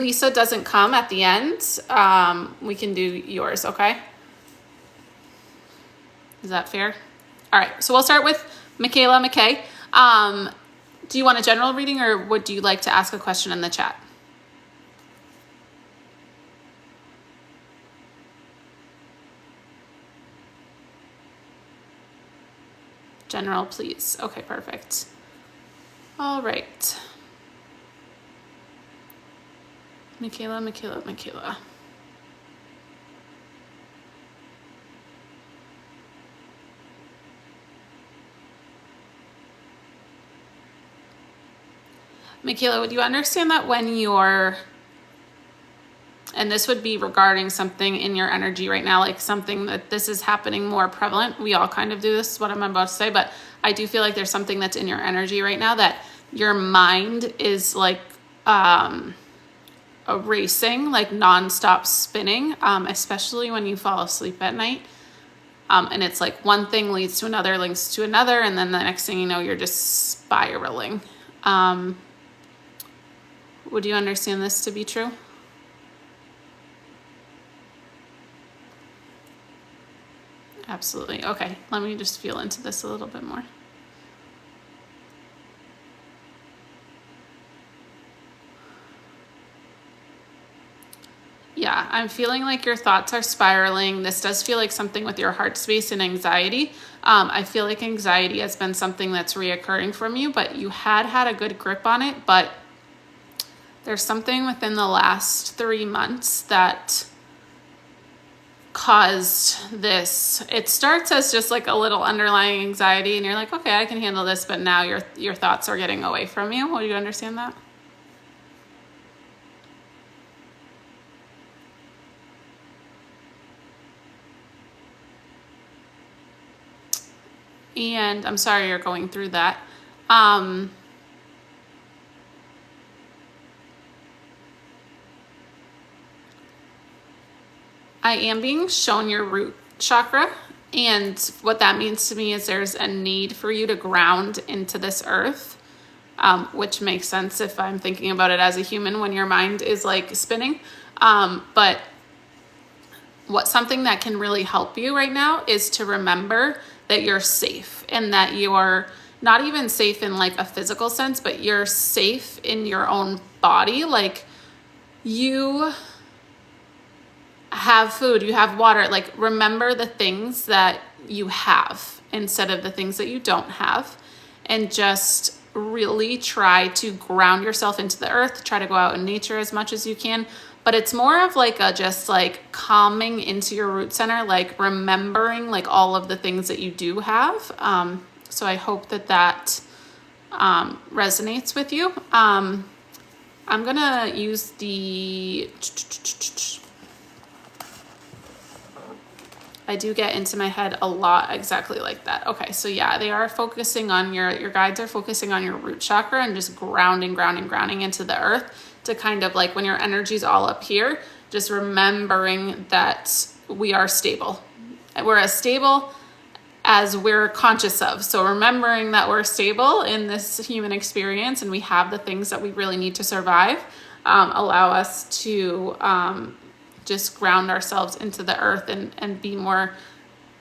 Lisa doesn't come at the end, we can do yours, okay? Is that fair? All right, so we'll start with Michaela McKay. Do you want a general reading, or would you like to ask a question in the chat? General, please. Okay, perfect. All right. Michaela. Michaela, would you understand that when you're, and this would be regarding something in your energy right now, like something that this is happening more prevalent. We all kind of do this, is what I'm about to say, but I do feel like there's something that's in your energy right now that your mind is like racing, like nonstop spinning, especially when you fall asleep at night. And it's like one thing leads to another, links to another, and then the next thing you know, you're just spiraling. Would you understand this to be true? Absolutely. Okay, let me just feel into this a little bit more. Yeah, I'm feeling like your thoughts are spiraling. This does feel like something with your heart space and anxiety. I feel like anxiety has been something that's reoccurring from you, but you had a good grip on it. But there's something within the last 3 months that caused this. It starts as just like a little underlying anxiety, and you're like, okay, I can handle this, but now your thoughts are getting away from you. Will you understand that? And I'm sorry you're going through that. I am being shown your root chakra, and what that means to me is there's a need for you to ground into this earth, which makes sense if I'm thinking about it as a human when your mind is like spinning. But something that can really help you right now is to remember that you're safe, and that you're not even safe in like a physical sense, but you're safe in your own body. Like, you have food, you have water. Like, remember the things that you have instead of the things that you don't have, and just really try to ground yourself into the earth. Try to go out in nature as much as you can, but it's more of like a just like calming into your root center, like remembering like all of the things that you do have. So I hope that resonates with you. I'm gonna use I do get into my head a lot exactly like that. Okay, so yeah, they are focusing on your guides are focusing on your root chakra and just grounding into the earth, to kind of like when your energy's all up here, just remembering that we are stable. We're as stable as we're conscious of. So remembering that we're stable in this human experience and we have the things that we really need to survive, allow us to just ground ourselves into the earth and be more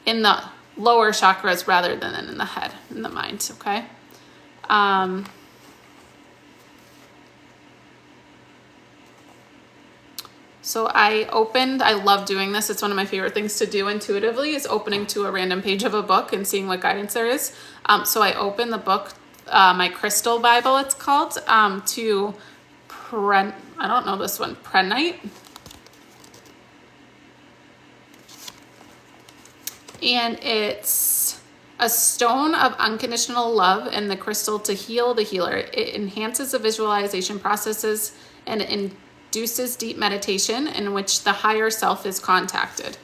in the lower chakras rather than in the head, in the mind, okay? So I love doing this. It's one of my favorite things to do intuitively, is opening to a random page of a book and seeing what guidance there is. So I open the book, my Crystal Bible it's called, to I don't know this one, Prehnite. And it's a stone of unconditional love and the crystal to heal the healer. It enhances the visualization processes and induces deep meditation in which the higher self is contacted.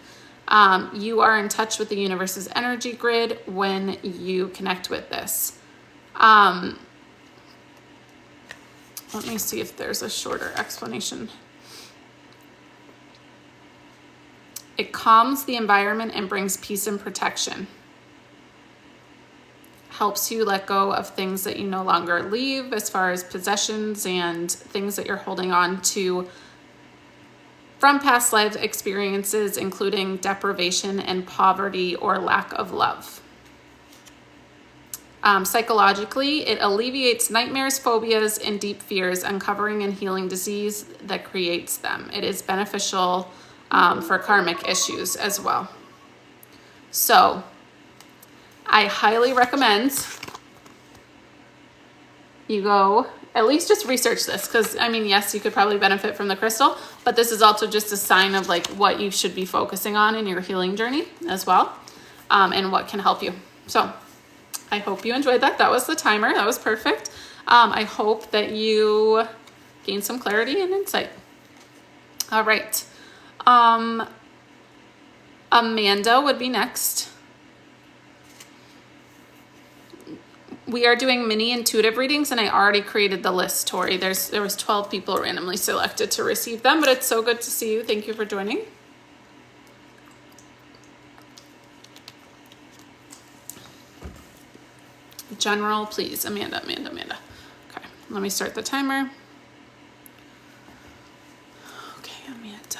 You are in touch with the universe's energy grid when you connect with this. Let me see if there's a shorter explanation. It calms the environment and brings peace and protection. Helps you let go of things that you no longer leave, as far as possessions and things that you're holding on to from past life experiences, including deprivation and poverty or lack of love. Psychologically, it alleviates nightmares, phobias, and deep fears, uncovering and healing disease that creates them. It is beneficial for karmic issues as well. So I highly recommend you go at least just research this, because I mean, yes, you could probably benefit from the crystal, but this is also just a sign of like what you should be focusing on in your healing journey as well, and what can help you. So I hope you enjoyed that. That was the timer. That was perfect. I hope that you gained some clarity and insight. All right. Amanda would be next. We are doing mini intuitive readings, and I already created the list, Tori. There was 12 people randomly selected to receive them, but it's so good to see you. Thank you for joining. General, please. Amanda. Okay, let me start the timer. Okay, Amanda.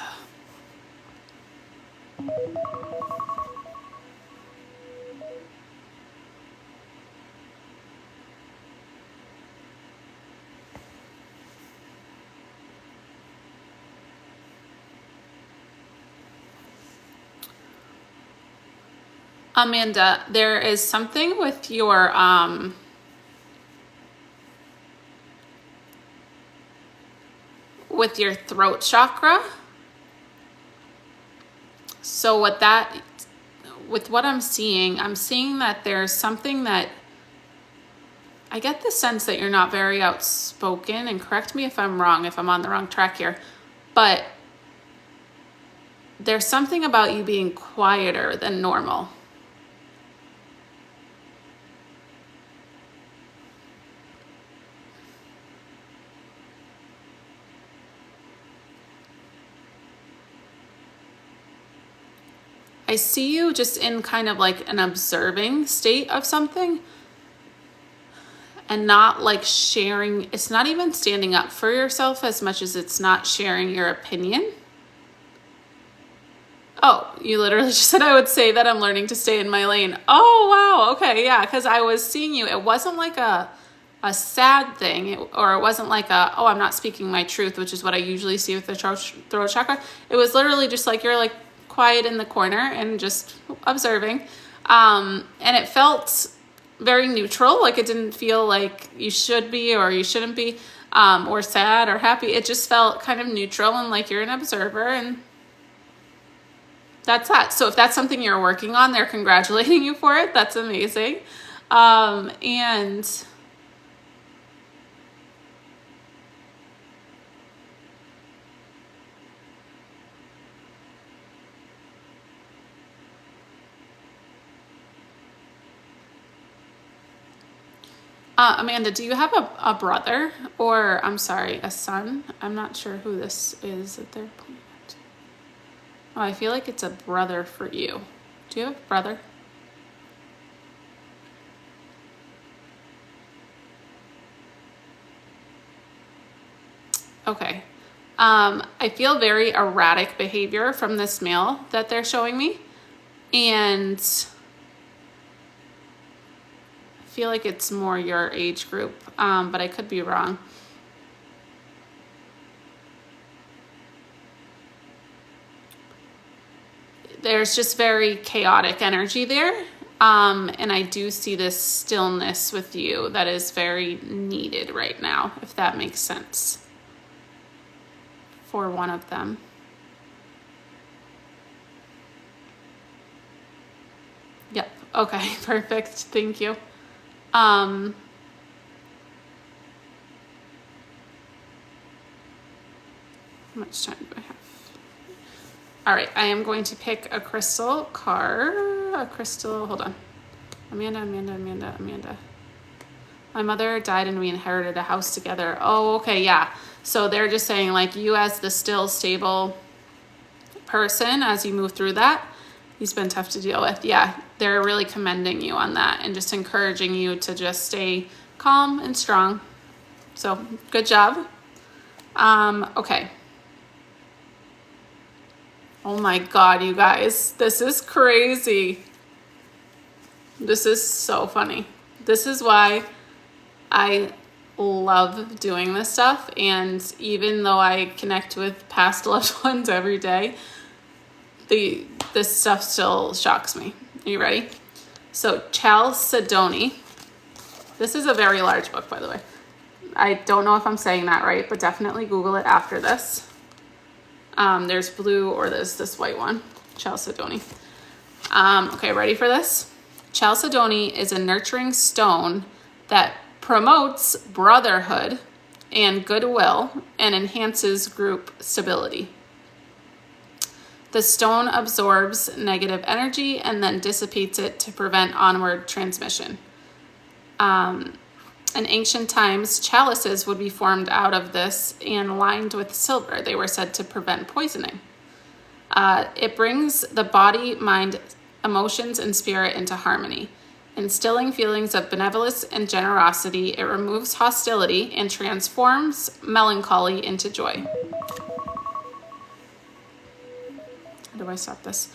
Amanda, there is something with your throat chakra. So with what I'm seeing that there's something that I get the sense that you're not very outspoken, and correct me if I'm wrong, if I'm on the wrong track here, but there's something about you being quieter than normal. I see you just in kind of like an observing state of something, and not like sharing. It's not even standing up for yourself as much as it's not sharing your opinion. Oh, you literally just said I would say that I'm learning to stay in my lane. Oh, wow. Okay, yeah, because I was seeing you. It wasn't like a sad thing, or it wasn't like oh, I'm not speaking my truth, which is what I usually see with the throat chakra. It was literally just like you're like quiet in the corner and just observing. And it felt very neutral. Like it didn't feel like you should be or you shouldn't be, or sad or happy. It just felt kind of neutral and like you're an observer, and that's that. So if that's something you're working on, they're congratulating you for it. That's amazing. And Amanda, do you have a brother, or I'm sorry, a son? I'm not sure who this is that they're pointing at. Oh, I feel like it's a brother for you. Do you have a brother? Okay. I feel very erratic behavior from this male that they're showing me, and feel like it's more your age group, but I could be wrong. There's just very chaotic energy there, and I do see this stillness with you that is very needed right now, if that makes sense, for one of them. Yep. Okay, perfect. Thank you. How much time do I have? All right, I am going to pick a crystal card. Hold on. Amanda. My mother died and we inherited a house together. Oh, okay, yeah. So they're just saying like you as the still, stable person, as you move through that, he's been tough to deal with. Yeah, they're really commending you on that and just encouraging you to just stay calm and strong. So good job. Okay. Oh my God, you guys, this is crazy. This is so funny. This is why I love doing this stuff. And even though I connect with past loved ones every day, this stuff still shocks me. Are you ready? So Chalcedony. This is a very large book, by the way. I don't know if I'm saying that right, but definitely Google it after this. There's blue or there's this white one, Chalcedony. Okay, ready for this? Chalcedony is a nurturing stone that promotes brotherhood and goodwill and enhances group stability. The stone absorbs negative energy and then dissipates it to prevent onward transmission. In ancient times, chalices would be formed out of this and lined with silver. They were said to prevent poisoning. It brings the body, mind, emotions, and spirit into harmony. Instilling feelings of benevolence and generosity, it removes hostility and transforms melancholy into joy. How do I stop this?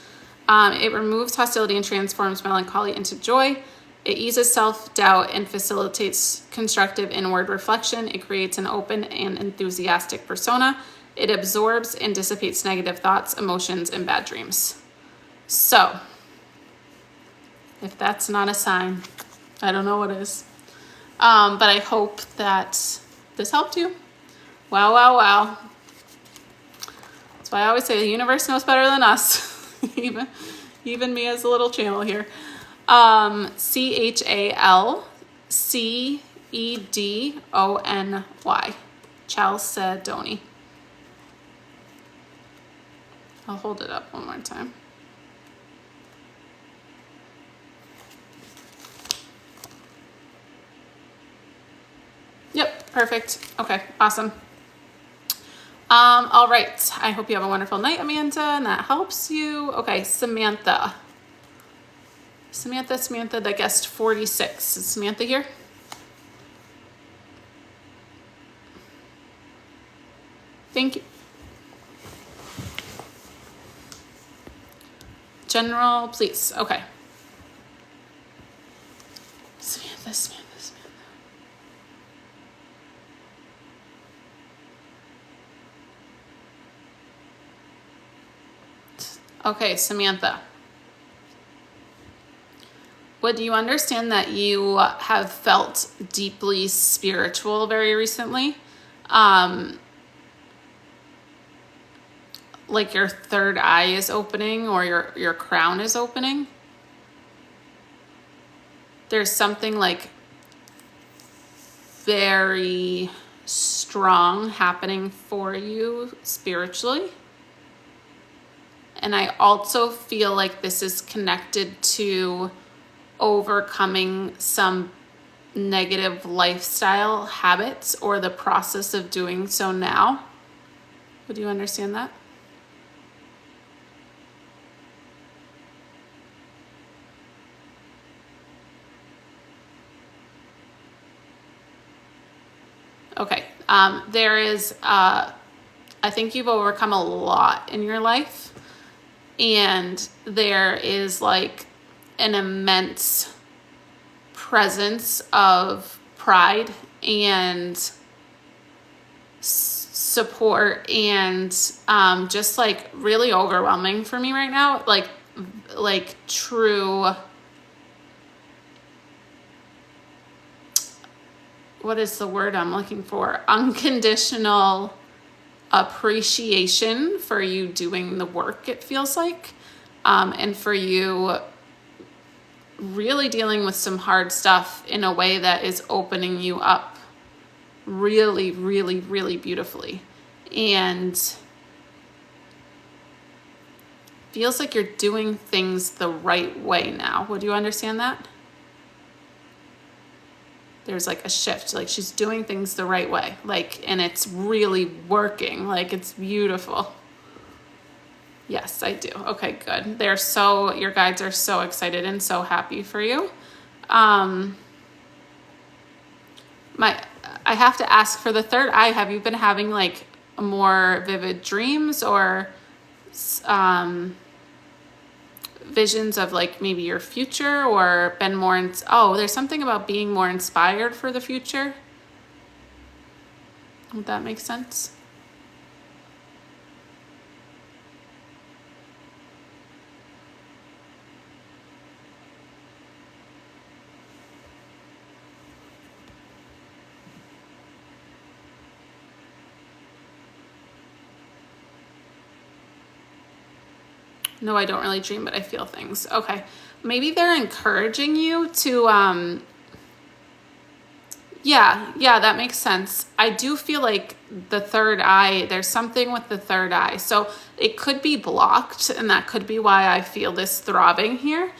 It removes hostility and transforms melancholy into joy. It eases self-doubt and facilitates constructive inward reflection. It creates an open and enthusiastic persona. It absorbs and dissipates negative thoughts, emotions, and bad dreams. So, if that's not a sign, I don't know what is. But I hope that this helped you. Wow, wow, wow. That's why I always say the universe knows better than us. even me as a little channel here. Chalcedony. Chalcedony. I'll hold it up one more time. Yep, perfect. Okay, awesome. All right. I hope you have a wonderful night, Amanda, and that helps you. Okay, Samantha, that guessed 46. Is Samantha here? Thank you. General, please. Okay. Samantha. Okay, Samantha. Would you understand that you have felt deeply spiritual very recently? Like your third eye is opening or your crown is opening? There's something like very strong happening for you spiritually. And I also feel like this is connected to overcoming some negative lifestyle habits or the process of doing so now. Would you understand that? Okay. There is, I think you've overcome a lot in your life. And there is like an immense presence of pride and support and just like really overwhelming for me right now. Like true, what is the word I'm looking for? Unconditional appreciation for you doing the work, it feels like, and for you really dealing with some hard stuff in a way that is opening you up really, really, really beautifully. And feels like you're doing things the right way now. Would you understand that? There's like a shift, like she's doing things the right way, like, and it's really working, like it's beautiful. Yes, I do. Okay, good. Your guides are so excited and so happy for you. I have to ask, for the third eye, have you been having like more vivid dreams or visions of like maybe your future, or been more oh, there's something about being more inspired for the future. Would that make sense? No, I don't really dream, but I feel things. Okay. Maybe they're encouraging you to, yeah, that makes sense. I do feel like the third eye, there's something with the third eye. So it could be blocked, and that could be why I feel this throbbing here.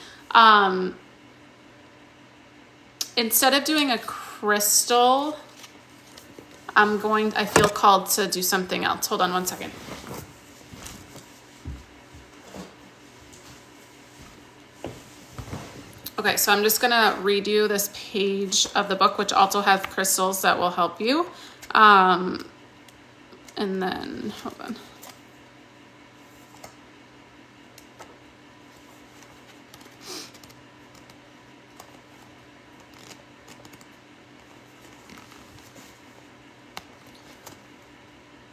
Instead of doing a crystal, I feel called to do something else. Hold on one second. Okay, so I'm just gonna read you this page of the book, which also has crystals that will help you. And then, hold on.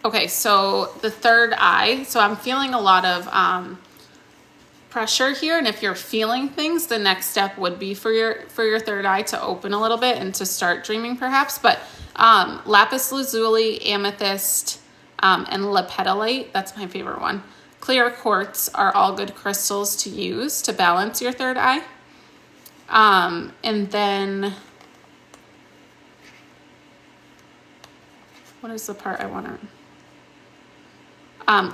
Okay, so the third eye, so I'm feeling a lot of pressure here, and if you're feeling things, the next step would be for your third eye to open a little bit and to start dreaming perhaps. But lapis lazuli, amethyst, and lepidolite, that's my favorite one, clear quartz are all good crystals to use to balance your third eye. And then what is the part I want to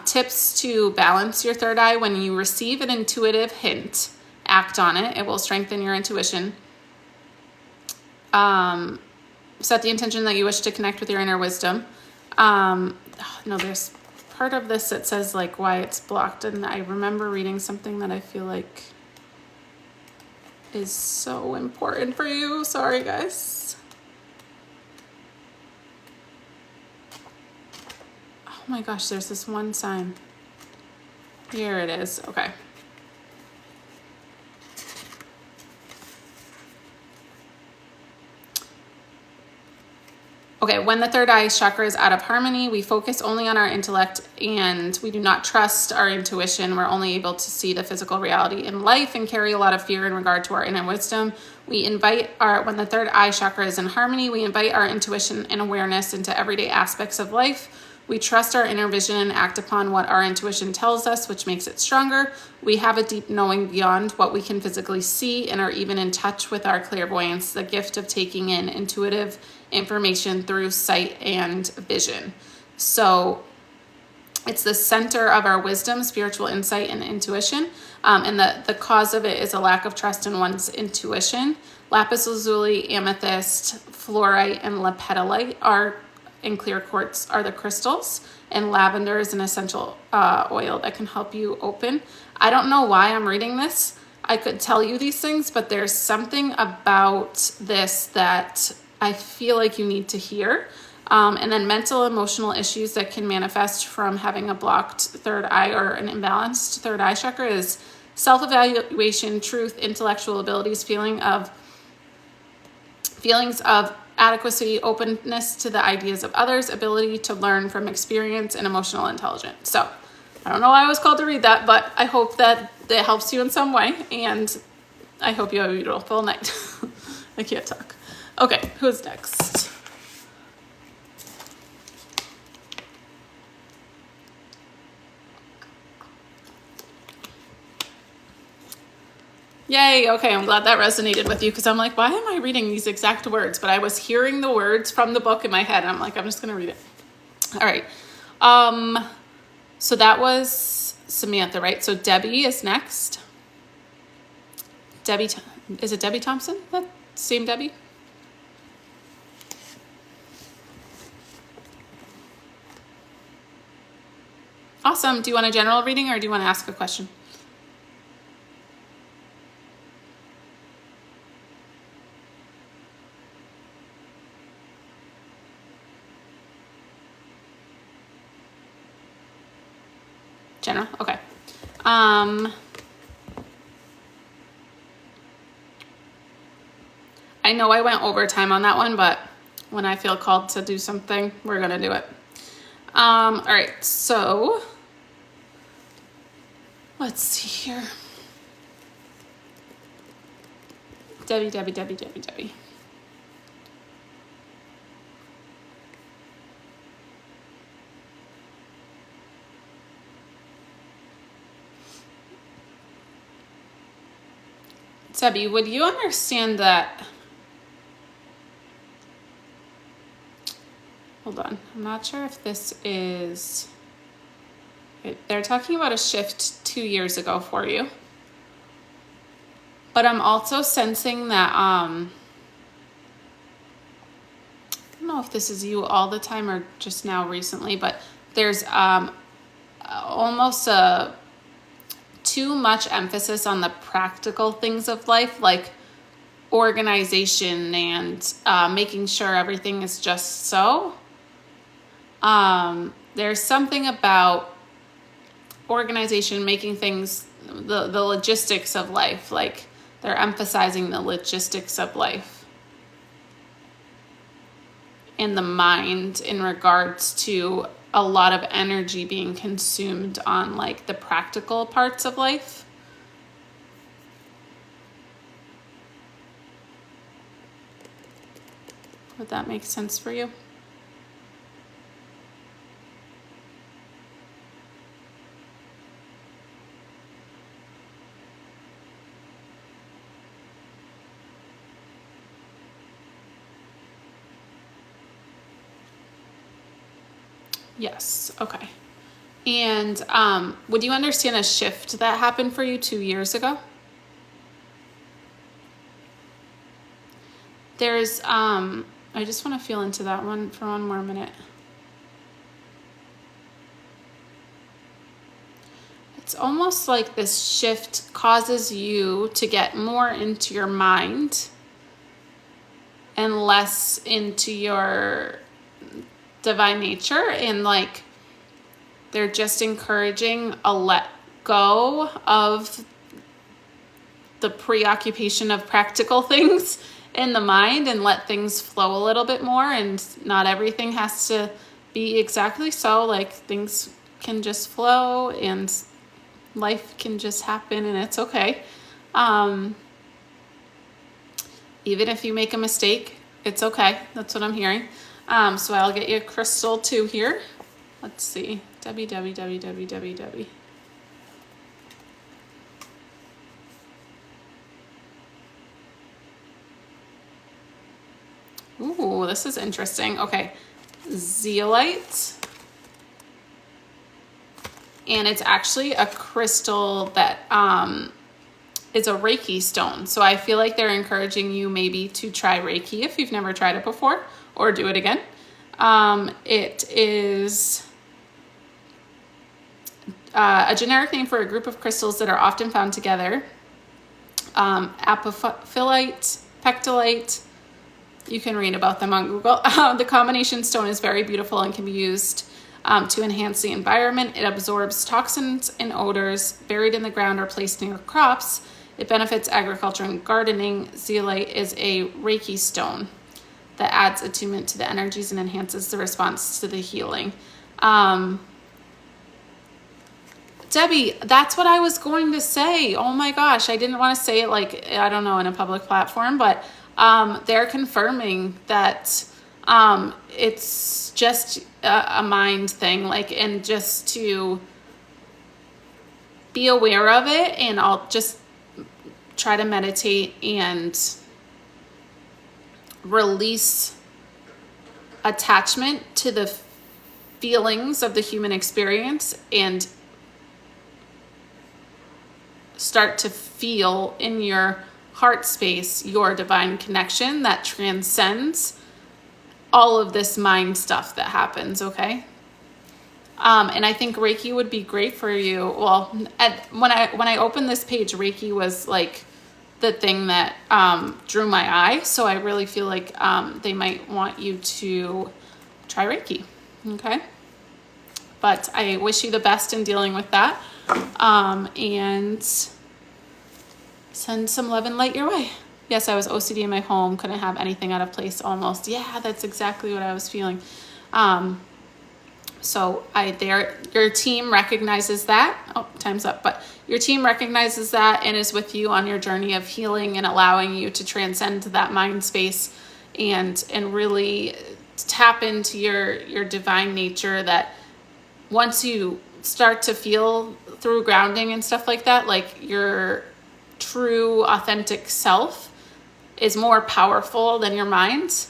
tips to balance your third eye. When you receive an intuitive hint, act on it. It will strengthen your intuition. Set the intention that you wish to connect with your inner wisdom. No, there's part of this that says like why it's blocked, and I remember reading something that I feel like is so important for you. Sorry, guys. Oh my gosh, there's this one sign. Here it is. Okay. Okay, when the third eye chakra is out of harmony, we focus only on our intellect and we do not trust our intuition. We're only able to see the physical reality in life and carry a lot of fear in regard to our inner wisdom. When the third eye chakra is in harmony, we invite our intuition and awareness into everyday aspects of life. We trust our inner vision and act upon what our intuition tells us, which makes it stronger. We have a deep knowing beyond what we can physically see and are even in touch with our clairvoyance, the gift of taking in intuitive information through sight and vision. So it's the center of our wisdom, spiritual insight, and intuition. And the cause of it is a lack of trust in one's intuition. Lapis lazuli, amethyst, fluorite, and lepidolite and clear quartz are the crystals, and lavender is an essential oil that can help you open. I don't know why I'm reading this. I could tell you these things, but there's something about this that I feel like you need to hear. And then mental, emotional issues that can manifest from having a blocked third eye or an imbalanced third eye chakra is self-evaluation, truth, intellectual abilities, feelings of adequacy, openness to the ideas of others, ability to learn from experience, and emotional intelligence. So I don't know why I was called to read that, but I hope that it helps you in some way, and I hope you have a beautiful night. I can't talk. Okay, who's next? Yay, okay, I'm glad that resonated with you, because I'm like, why am I reading these exact words? But I was hearing the words from the book in my head, and I'm like, I'm just gonna read it. All right, so that was Samantha, right? So Debbie is next. Debbie, is it Debbie Thompson? That same Debbie? Awesome, do you want a general reading or do you want to ask a question? General, okay. I know I went overtime on that one, but when I feel called to do something, we're going to do it. All right, so let's see here. Debbie. Debbie, would you understand that? Hold on, I'm not sure if this is, they're talking about a shift 2 years ago for you. But I'm also sensing that, I don't know if this is you all the time or just now recently, but there's almost too much emphasis on the practical things of life, like organization and making sure everything is just so. There's something about organization, making things, the logistics of life, like they're emphasizing the logistics of life in the mind in regards to a lot of energy being consumed on like the practical parts of life. Would that make sense for you? Yes, okay. And would you understand a shift that happened for you 2 years ago? There's, I just want to feel into that one for one more minute. It's almost like this shift causes you to get more into your mind and less into your divine nature, and like they're just encouraging a let go of the preoccupation of practical things in the mind and let things flow a little bit more, and not everything has to be exactly so. Like things can just flow and life can just happen, and it's okay. Even if you make a mistake, it's okay. That's what I'm hearing. So I'll get you a crystal too here. Let's see. Debbie. Ooh, this is interesting. Okay. Zeolite. And it's actually a crystal that is a Reiki stone. So I feel like they're encouraging you maybe to try Reiki if you've never tried it before, or do it again. It is a generic name for a group of crystals that are often found together. Apophyllite, pectolite. You can read about them on Google. The combination stone is very beautiful and can be used to enhance the environment. It absorbs toxins and odors buried in the ground or placed near crops. It benefits agriculture and gardening. Zeolite is a Reiki stone that adds attunement to the energies and enhances the response to the healing. Debbie, that's what I was going to say. Oh my gosh, I didn't want to say it like, I don't know, in a public platform, but they're confirming that it's just a mind thing, like, and just to be aware of it, and I'll just try to meditate and release attachment to the feelings of the human experience and start to feel in your heart space your divine connection that transcends all of this mind stuff that happens, okay? And I think Reiki would be great for you. Well, when I opened this page, Reiki was like the thing that drew my eye. So I really feel like they might want you to try Reiki, okay? But I wish you the best in dealing with that. And send some love and light your way. Yes, I was OCD in my home, couldn't have anything out of place almost. Yeah, that's exactly what I was feeling. So your team recognizes that. Oh, time's up. But your team recognizes that and is with you on your journey of healing and allowing you to transcend that mind space and really tap into your divine nature, that once you start to feel through grounding and stuff like that, like your true authentic self is more powerful than your mind.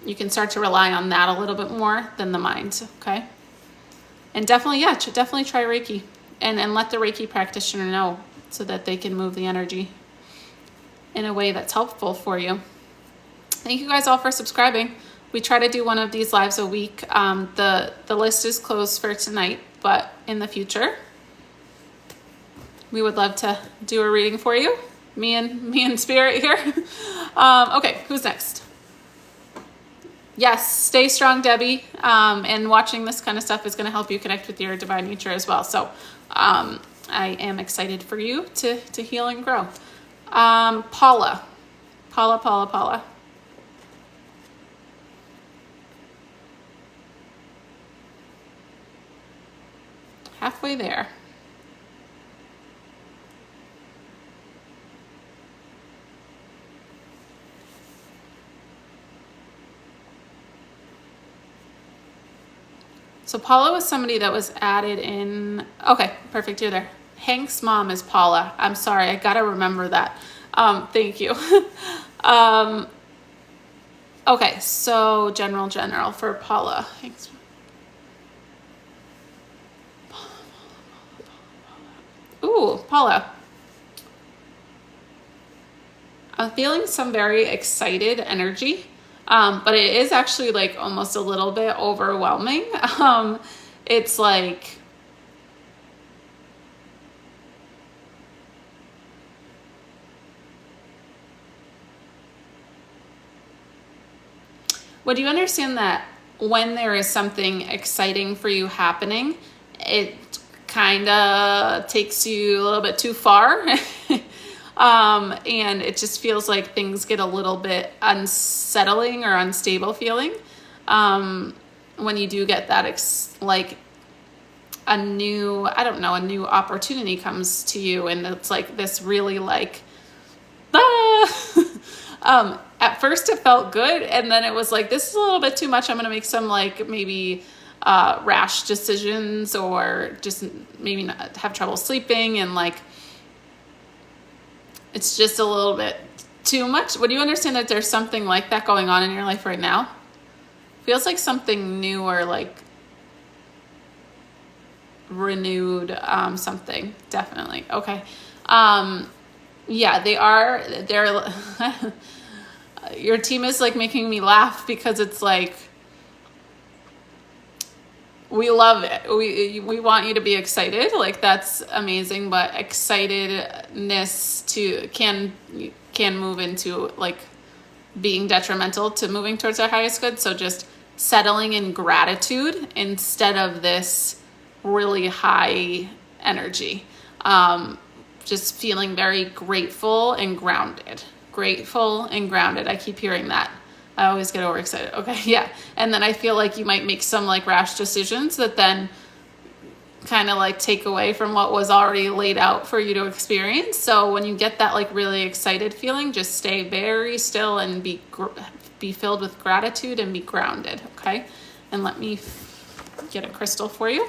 You can start to rely on that a little bit more than the mind, okay? And definitely, definitely try Reiki and let the Reiki practitioner know so that they can move the energy in a way that's helpful for you. Thank you guys all for subscribing. We try to do one of these lives a week. The list is closed for tonight, but in the future, we would love to do a reading for you. Me and Spirit here. Okay, who's next? Yes, stay strong, Debbie. And watching this kind of stuff is going to help you connect with your divine nature as well. So I am excited for you to heal and grow. Paula. Halfway there. So Paula was somebody that was added in. Okay, perfect. You're there. Hank's mom is Paula. I'm sorry. I got to remember that. Thank you. Okay, so general for Paula. Hank's Ooh, Paula. I'm feeling some very excited energy. But it is actually like almost a little bit overwhelming. It's like, would you understand that when there is something exciting for you happening, it kind of takes you a little bit too far? And it just feels like things get a little bit unsettling or unstable feeling when you do get that like a new opportunity comes to you, and it's like this really like at first it felt good, and then it was like, this is a little bit too much. I'm gonna make some like maybe rash decisions, or just maybe not have trouble sleeping, and like it's just a little bit too much. Would you understand that there's something like that going on in your life right now? Feels like something new, or like renewed something. Definitely. Okay. Yeah, they're your team is like making me laugh, because it's like, we love it. We want you to be excited. Like, that's amazing. But excitedness can move into like being detrimental to moving towards our highest good. So just settling in gratitude instead of this really high energy. Just feeling very grateful and grounded. Grateful and grounded. I keep hearing that. I always get overexcited. Okay, yeah. And then I feel like you might make some like rash decisions that then kind of like take away from what was already laid out for you to experience. So when you get that like really excited feeling, just stay very still and be filled with gratitude and be grounded, okay? And let me get a crystal for you.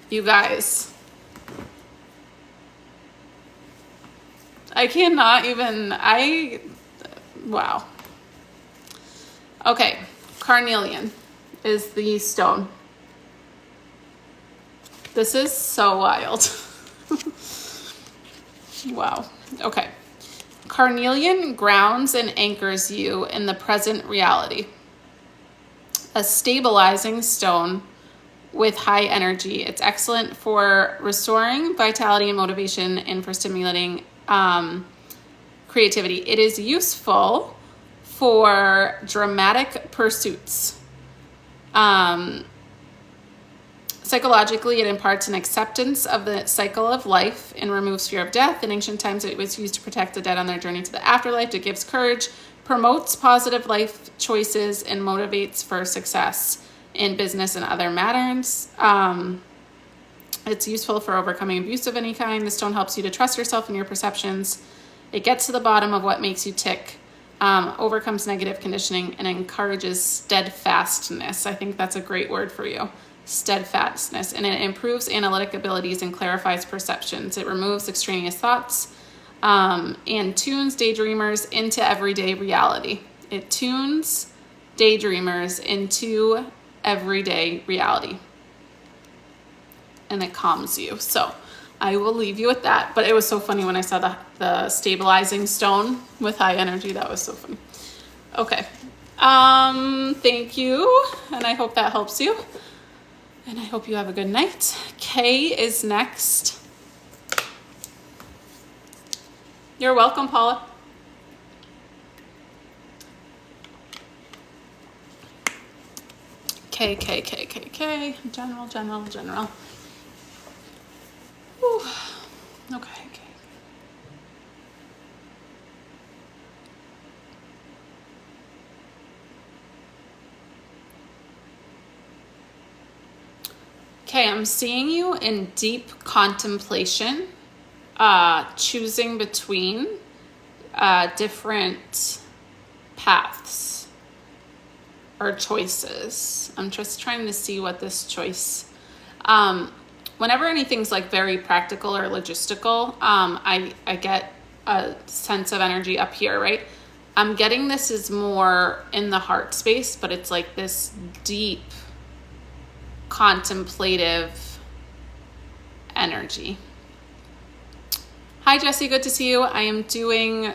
You guys, I cannot even, wow. Okay, carnelian is the stone. This is so wild. Wow, okay. Carnelian grounds and anchors you in the present reality. A stabilizing stone with high energy. It's excellent for restoring vitality and motivation, and for stimulating creativity. It is useful for dramatic pursuits. Psychologically, it imparts an acceptance of the cycle of life and removes fear of death. In ancient times, it was used to protect the dead on their journey to the afterlife. It gives courage, promotes positive life choices, and motivates for success in business and other matters. It's useful for overcoming abuse of any kind. The stone helps you to trust yourself and your perceptions. It gets to the bottom of what makes you tick, overcomes negative conditioning, and encourages steadfastness. I think that's a great word for you. Steadfastness. And it improves analytic abilities and clarifies perceptions. It removes extraneous thoughts and tunes daydreamers into everyday reality. It tunes daydreamers into everyday reality. And it calms you. So I will leave you with that. But it was so funny when I saw the stabilizing stone with high energy. That was so funny. Okay. Thank you. And I hope that helps you. And I hope you have a good night. Kay is next. You're welcome, Paula. K. General. Whew. Okay. Okay, I'm seeing you in deep contemplation, choosing between different paths or choices. I'm just trying to see what this choice, whenever anything's like very practical or logistical, I get a sense of energy up here, right? I'm getting this is more in the heart space, but it's like this deep contemplative energy. Hi, Jessie. Good to see you. I am doing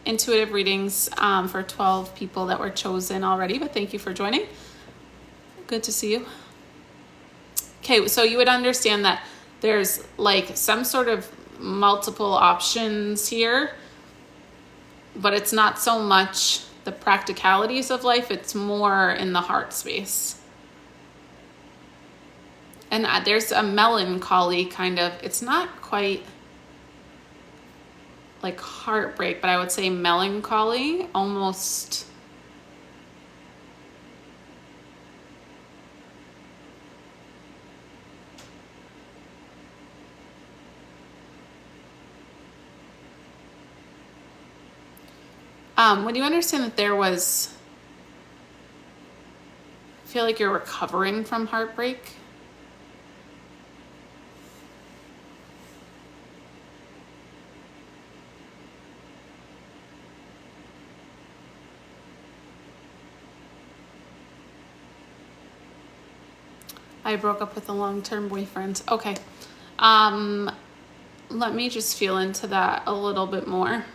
intuitive readings for 12 people that were chosen already, but thank you for joining. Good to see you. Okay, so you would understand that there's like some sort of multiple options here, but it's not so much the practicalities of life, it's more in the heart space. And there's a melancholy kind of, it's not quite like heartbreak, but I would say melancholy, almost. When you understand that there was, I feel like you're recovering from heartbreak. I broke up with a long-term boyfriend. Okay. Let me just feel into that a little bit more.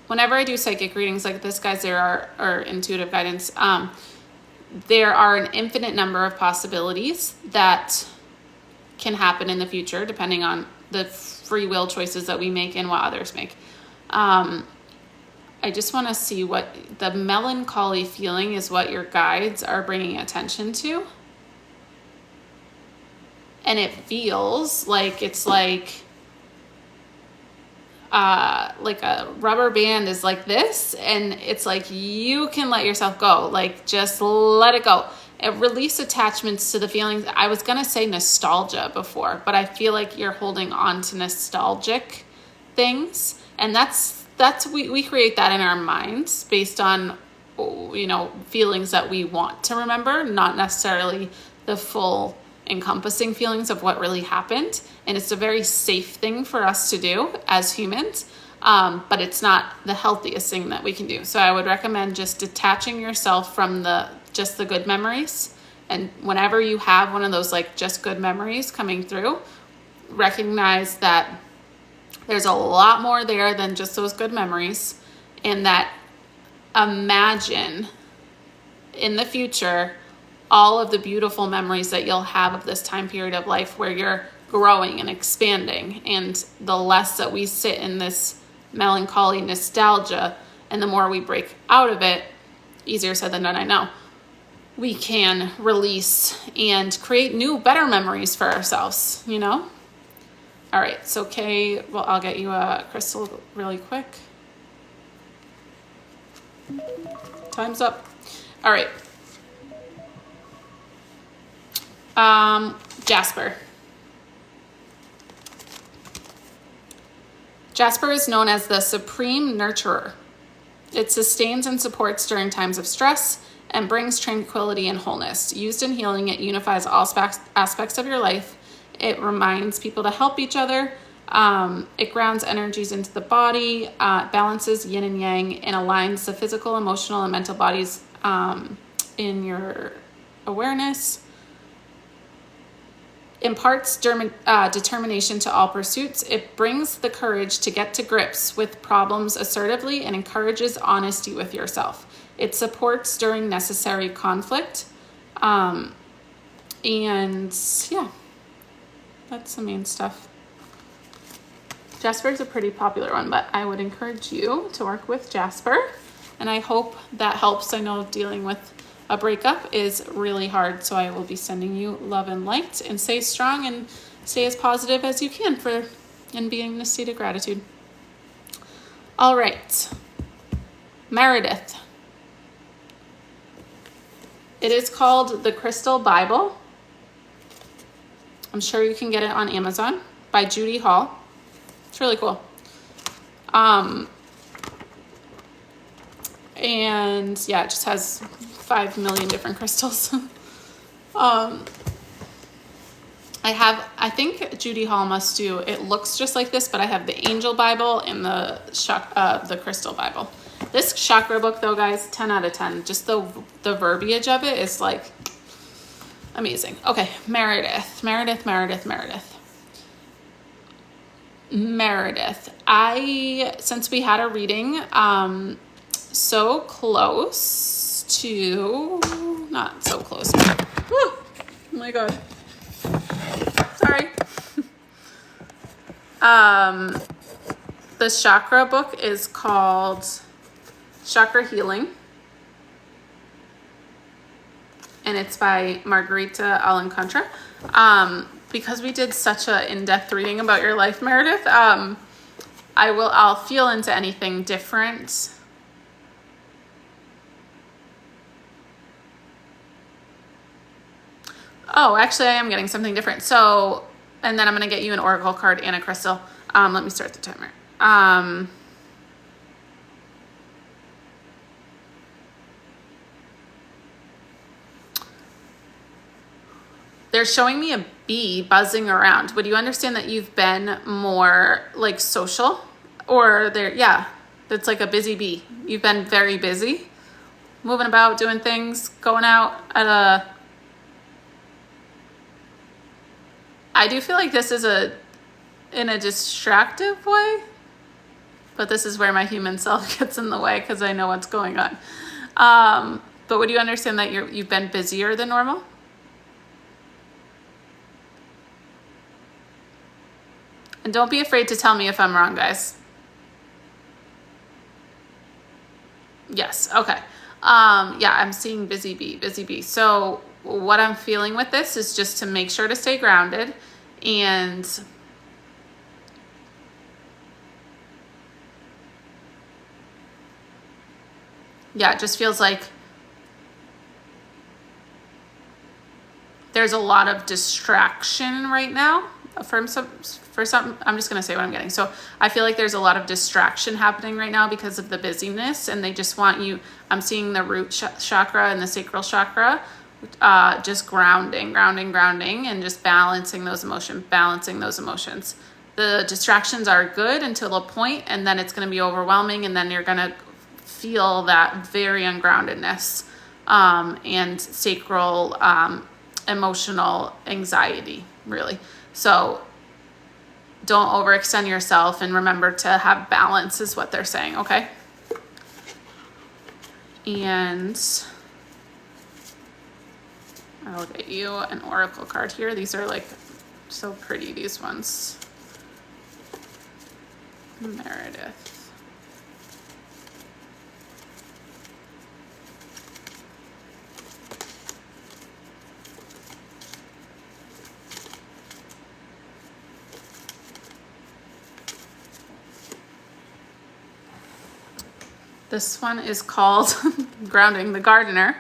Whenever I do psychic readings like this, guys, or intuitive guidance, there are an infinite number of possibilities that can happen in the future, depending on the free will choices that we make and what others make. I just want to see what the melancholy feeling is, what your guides are bringing attention to. And it feels like it's like a rubber band is like this, and it's like you can let yourself go, like just let it go and release attachments to the feelings. I was gonna say nostalgia before, but I feel like you're holding on to nostalgic things, and that's we create that in our minds based on, you know, feelings that we want to remember, not necessarily the full encompassing feelings of what really happened. And it's a very safe thing for us to do as humans, but it's not the healthiest thing that we can do. So I would recommend just detaching yourself from just the good memories. And whenever you have one of those like just good memories coming through, recognize that there's a lot more there than just those good memories, and that imagine in the future all of the beautiful memories that you'll have of this time period of life where you're growing and expanding. And the less that we sit in this melancholy nostalgia and the more we break out of it, easier said than done, I know, we can release and create new, better memories for ourselves, you know? All right, so Kay, well, I'll get you a crystal really quick. Time's up. All right. Jasper. Jasper is known as the supreme nurturer. It sustains and supports during times of stress and brings tranquility and wholeness. Used in healing, it unifies all aspects of your life. It reminds people to help each other. It grounds energies into the body, balances yin and yang, and aligns the physical, emotional, and mental bodies in your awareness. Imparts determination to all pursuits. It brings the courage to get to grips with problems assertively and encourages honesty with yourself. It supports during necessary conflict. And yeah, that's the main stuff. Jasper is a pretty popular one, but I would encourage you to work with Jasper. And I hope that helps. I know dealing with a breakup is really hard, so I will be sending you love and light, and stay strong and stay as positive as you can and being in a state of gratitude. All right, Meredith. It is called The Crystal Bible. I'm sure you can get it on Amazon by Judy Hall. It's really cool. And yeah, it just has 5 million different crystals. I think Judy Hall must do, it looks just like this, but I have the Angel Bible and the Crystal Bible. This chakra book though, guys, 10 out of 10. Just the verbiage of it is like amazing. Okay, Meredith. Since we had a reading, so close to, not so close, but, oh my God. Sorry. The chakra book is called Chakra Healing. And it's by Margarita Alcantara. Because we did such an in-depth reading about your life, Meredith, I'll feel into anything different. Oh, actually, I am getting something different. So, and then I'm going to get you an oracle card and a crystal. Let me start the timer. They're showing me a bee buzzing around. Would you understand that you've been more like social? Or it's like a busy bee. You've been very busy, moving about, doing things, going out at I do feel like this is in a distractive way, but this is where my human self gets in the way because I know what's going on. But would you understand that you've been busier than normal? And don't be afraid to tell me if I'm wrong, guys. Yes, okay. Yeah, I'm seeing busy bee. So what I'm feeling with this is just to make sure to stay grounded, and yeah, it just feels like there's a lot of distraction right now for some, I'm just going to say what I'm getting. So I feel like there's a lot of distraction happening right now because of the busyness, and they just want you, I'm seeing the root chakra and the sacral chakra, just grounding, and just balancing those emotions. The distractions are good until a point, and then it's going to be overwhelming, and then you're going to feel that very ungroundedness, and sacral, emotional anxiety, really. So don't overextend yourself, and remember to have balance is what they're saying, okay? And I'll get you an oracle card here. These are like So pretty, these ones. Meredith. This one is called Grounding the Gardener.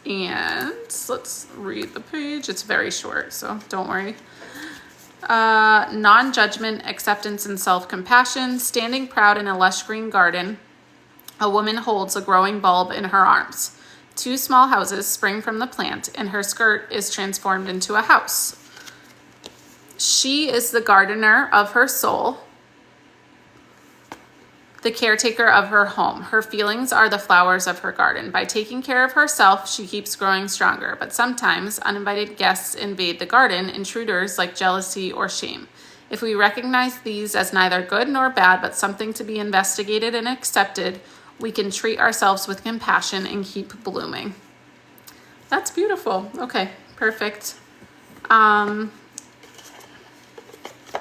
And let's read the page. It's very short, so don't worry. Non-judgment, acceptance, and self-compassion. Standing proud in a lush green garden, a woman holds a growing bulb in her arms. 2 small houses spring from the plant, and her skirt is transformed into a house. She is the gardener of her soul, the caretaker of her home. Her feelings are the flowers of her garden. By taking care of herself, she keeps growing stronger. But sometimes uninvited guests invade the garden, intruders like jealousy or shame. If we recognize these as neither good nor bad, but something to be investigated and accepted, we can treat ourselves with compassion and keep blooming. That's beautiful. Okay, perfect. What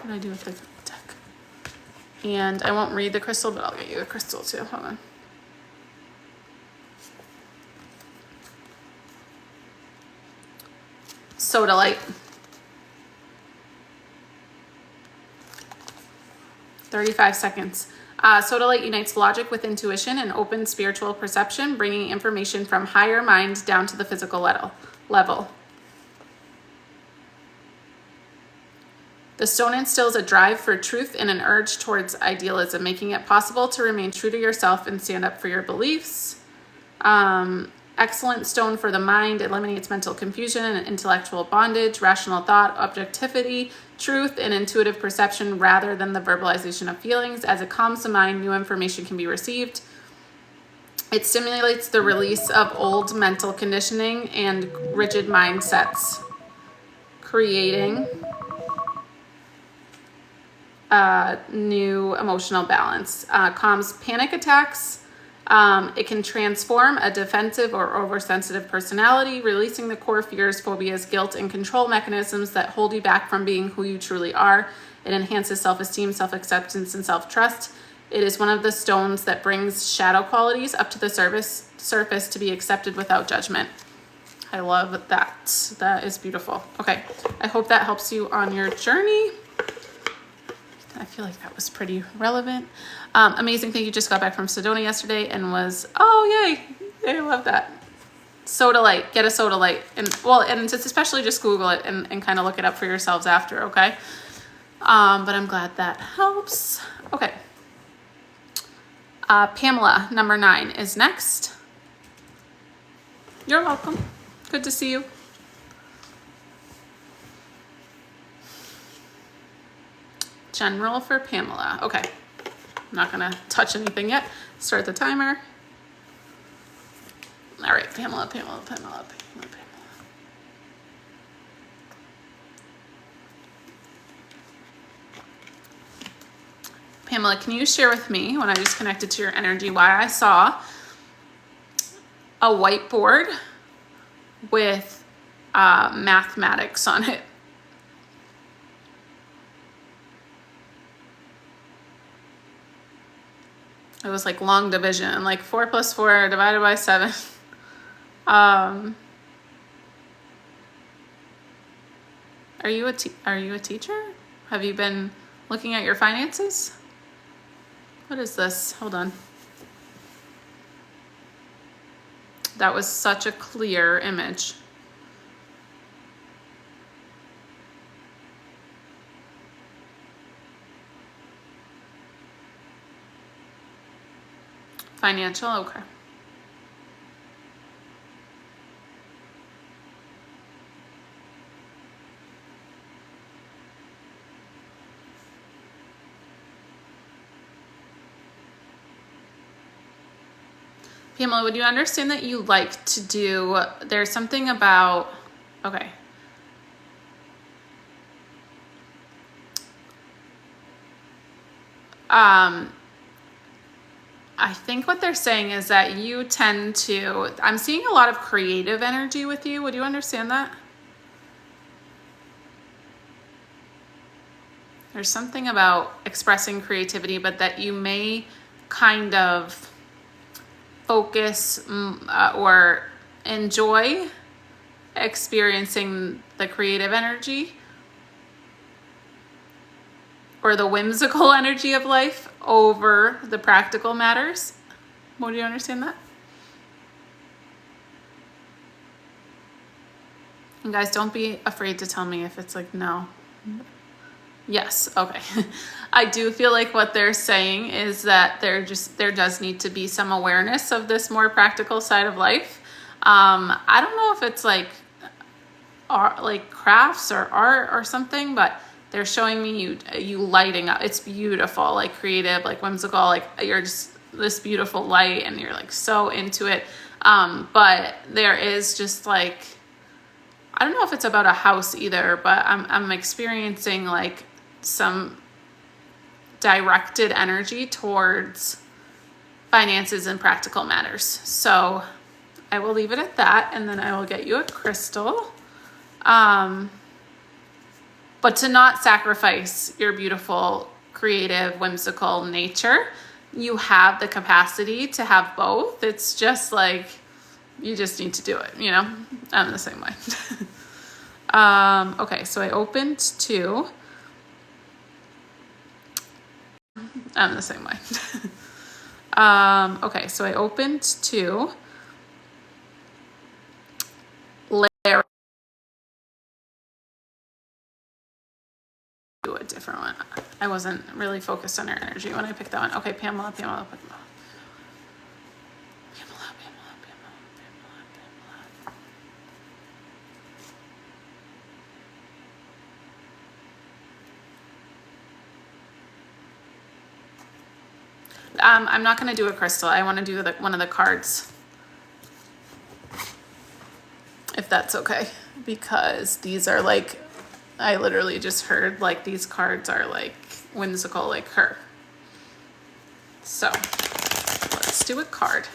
did I do with the deck? And I won't read the crystal, but I'll get you a crystal too. Hold on. Sodalite. 35 seconds. Sodalite unites logic with intuition and opens spiritual perception, bringing information from higher mind down to the physical level. The stone instills a drive for truth and an urge towards idealism, making it possible to remain true to yourself and stand up for your beliefs. Excellent stone for the mind, eliminates mental confusion and intellectual bondage, rational thought, objectivity, truth, and intuitive perception rather than the verbalization of feelings. As it calms the mind, new information can be received. It stimulates the release of old mental conditioning and rigid mindsets, creating new emotional balance. Calms panic attacks. It can transform a defensive or oversensitive personality, releasing the core fears, phobias, guilt, and control mechanisms that hold you back from being who you truly are. It enhances self-esteem, self-acceptance, and self-trust. It is one of the stones that brings shadow qualities up to the surface to be accepted without judgment. I love that. That is beautiful. Okay, I hope that helps you on your journey. I feel like that was pretty relevant. Amazing thing, you just got back from Sedona yesterday and was, oh yay, I love that. Sodalite, get a Sodalite. And just especially just Google it and kind of look it up for yourselves after, okay? But I'm glad that helps. Okay. Pamela, number 9, is next. You're welcome. Good to see you. General for Pamela. Okay. I'm not going to touch anything yet. Start the timer. All right, Pamela. Pamela, can you share with me, when I just connected to your energy, why I saw a whiteboard with mathematics on it? It was like long division, like 4 plus 4 divided by 7. Are you a teacher? Have you been looking at your finances? What is this? Hold on. That was such a clear image. Financial, okay. Pamela, would you understand that you like to do, there's something about, okay. I think what they're saying is that you tend to, I'm seeing a lot of creative energy with you. Would you understand that? There's something about expressing creativity, but that you may kind of focus or enjoy experiencing the creative energy or the whimsical energy of life over the practical matters. Would you understand that? And guys, don't be afraid to tell me if it's like no. Yes, okay. I do feel like what they're saying is that there does need to be some awareness of this more practical side of life. I don't know if it's like art, like crafts or art or something, but they're showing me you lighting up. It's beautiful, like creative, like whimsical, like you're just this beautiful light and you're like so into it. But there is just like, I don't know if it's about a house either, but I'm experiencing like some directed energy towards finances and practical matters. So I will leave it at that, and then I will get you a crystal. But to not sacrifice your beautiful, creative, whimsical nature. You have the capacity to have both. It's just like, you just need to do it, you know? I'm the same way. Okay, so I opened 2. I'm the same way. Okay, so I opened 2. Larry. Do a different one. I wasn't really focused on her energy when I picked that one. Okay, Pamela. I'm not going to do a crystal. I want to do one of the cards, if that's okay, because these are like, I literally just heard like these cards are like whimsical, like her. So let's do a card.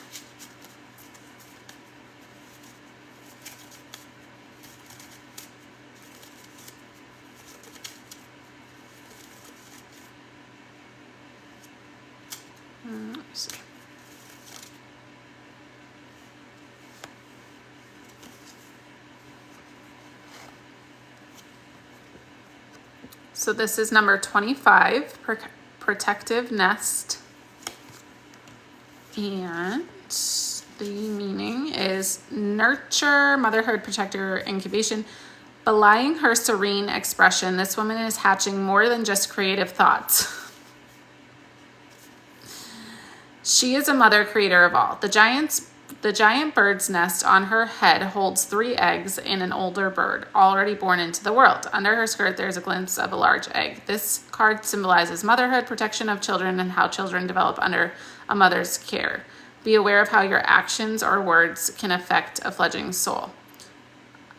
Let me see. So this is number 25, Protective Nest. And the meaning is nurture, motherhood, protector, incubation. Belying her serene expression, this woman is hatching more than just creative thoughts. She is a mother creator of all. The giant bird's nest on her head holds 3 eggs in an older bird, already born into the world. Under her skirt, there's a glimpse of a large egg. This card symbolizes motherhood, protection of children, and how children develop under a mother's care. Be aware of how your actions or words can affect a fledgling soul.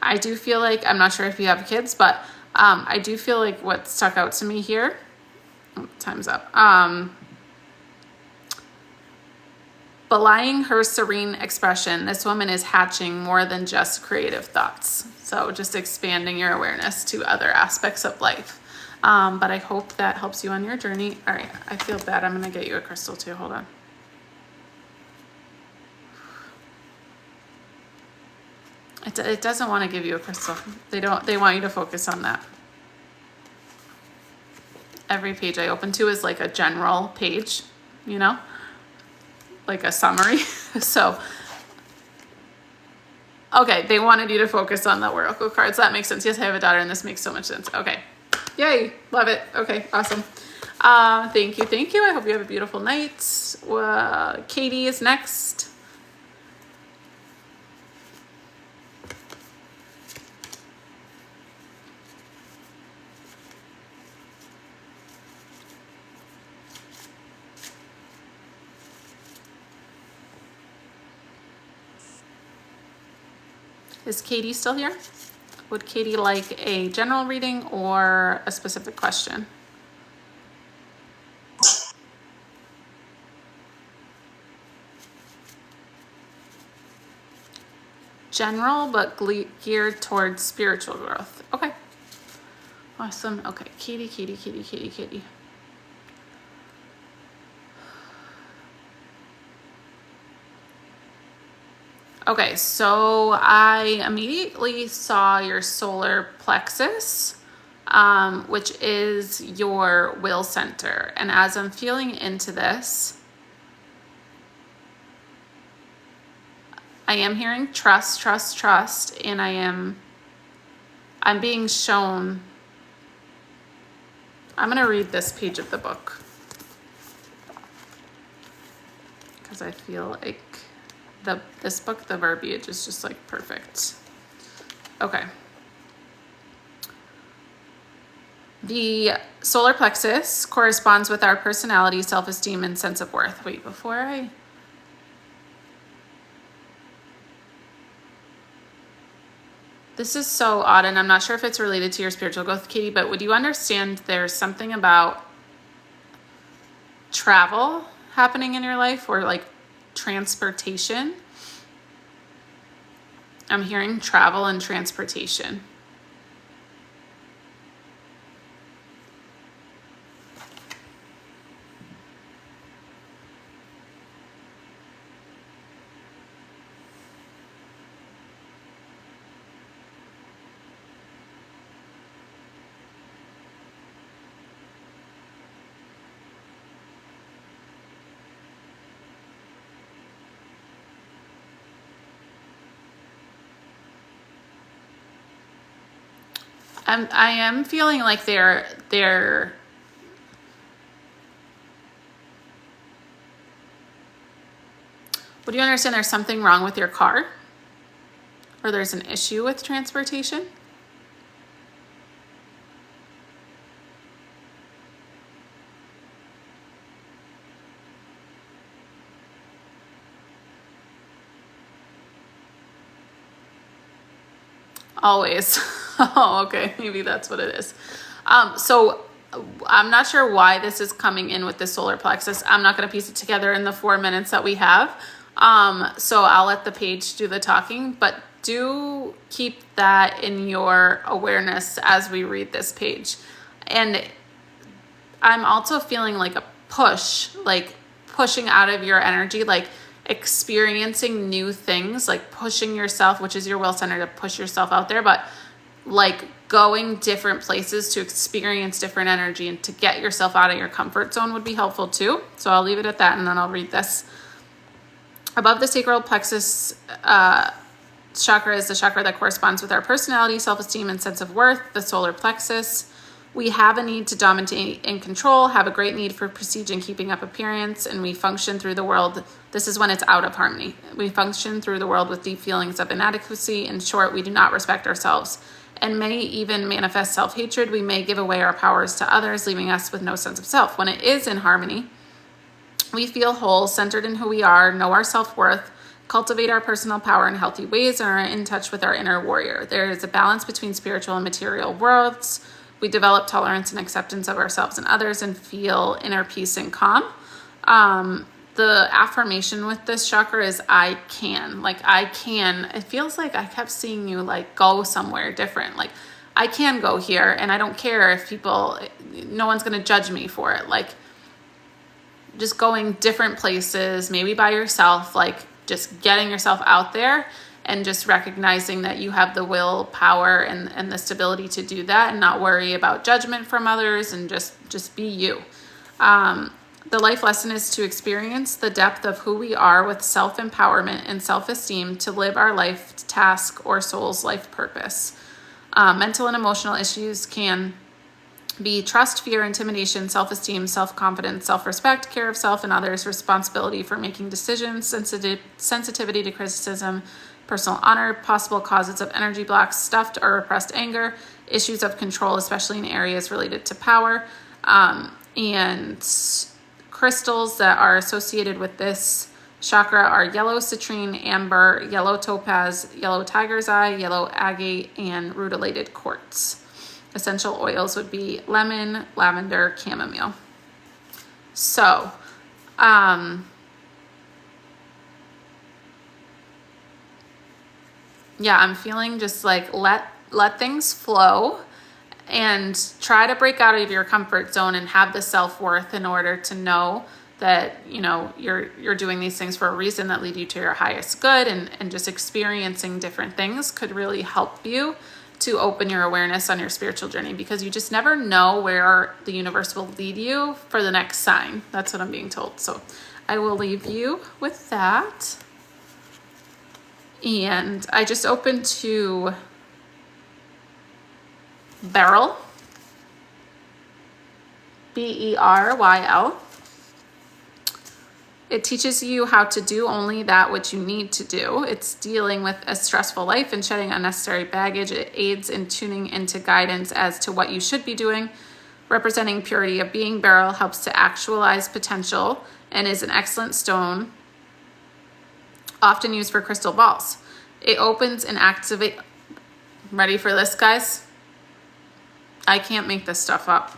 I do feel like, I'm not sure if you have kids, but I do feel like what stuck out to me here, time's up, belying her serene expression, this woman is hatching more than just creative thoughts. So just expanding your awareness to other aspects of life. But I hope that helps you on your journey. All right, I feel bad. I'm going to get you a crystal too. Hold on. It doesn't want to give you a crystal. They want you to focus on that. Every page I open to is like a general page, you know? Like a summary. So, okay, they wanted you to focus on the Oracle cards. That makes sense. Yes, I have a daughter, and this makes so much sense. Okay. Yay. Love it. Okay, awesome. Thank you. I hope you have a beautiful night. Katie is next. Is Katie still here? Would Katie like a general reading or a specific question? general, but geared towards spiritual growth. Okay. Awesome. Okay. Kitty. Okay, so I immediately saw your solar plexus, which is your will center. And as I'm feeling into this, I am hearing trust, and I'm being shown. I'm going to read this page of the book because I feel like this book, the verbiage is just like perfect. Okay. The solar plexus corresponds with our personality, self-esteem, and sense of worth. Wait, this is so odd, and I'm not sure if it's related to your spiritual growth, Katie, but would you understand there's something about travel happening in your life, or like transportation? I'm hearing travel and transportation. I am feeling like they're would you understand there's something wrong with your car? Or there's an issue with transportation? Always. Oh, okay. Maybe that's what it is. So I'm not sure why this is coming in with the solar plexus. I'm not going to piece it together in the 4 minutes that we have. So I'll let the page do the talking, but do keep that in your awareness as we read this page. And I'm also feeling like a push, like pushing out of your energy, like experiencing new things, like pushing yourself, which is your will center, to push yourself out there, but like going different places to experience different energy and to get yourself out of your comfort zone would be helpful too. So I'll leave it at that, and then I'll read this. Above the sacral plexus chakra is the chakra that corresponds with our personality, self-esteem, and sense of worth, the solar plexus. We have a need to dominate and control, have a great need for prestige and keeping up appearance, and we function through the world. This is when it's out of harmony. We function through the world with deep feelings of inadequacy. In short, we do not respect ourselves and may even manifest self-hatred. We may give away our powers to others, leaving us with no sense of self. When it is in harmony, we feel whole, centered in who we are, know our self-worth, cultivate our personal power in healthy ways, and are in touch with our inner warrior. There is a balance between spiritual and material worlds. We develop tolerance and acceptance of ourselves and others and feel inner peace and calm. The affirmation with this chakra is I can. Like I can. It feels like I kept seeing you like go somewhere different. Like I can go here, and I don't care if no one's going to judge me for it. Like just going different places, maybe by yourself, like just getting yourself out there and just recognizing that you have the willpower and the stability to do that and not worry about judgment from others, and just be you. The life lesson is to experience the depth of who we are with self-empowerment and self-esteem to live our life task or soul's life purpose. Mental and emotional issues can be trust, fear, intimidation, self-esteem, self-confidence, self-respect, care of self and others, responsibility for making decisions, sensitivity to criticism, personal honor, possible causes of energy blocks, stuffed or repressed anger, issues of control, especially in areas related to power, and crystals that are associated with this chakra are yellow citrine, amber, yellow topaz, yellow tiger's eye, yellow agate, and rutilated quartz. Essential oils would be lemon, lavender, chamomile. So, yeah, I'm feeling just like let things flow and try to break out of your comfort zone and have the self-worth in order to know that, you know, you're doing these things for a reason that lead you to your highest good, and just experiencing different things could really help you to open your awareness on your spiritual journey, because you just never know where the universe will lead you for the next sign. That's what I'm being told. So I will leave you with that. And I just opened to Beryl, Beryl. It teaches you how to do only that which you need to do. It's dealing with a stressful life and shedding unnecessary baggage. It aids in tuning into guidance as to what you should be doing. Representing purity of being, Beryl helps to actualize potential and is an excellent stone, often used for crystal balls. It opens and activates. Ready for this, guys? I can't make this stuff up.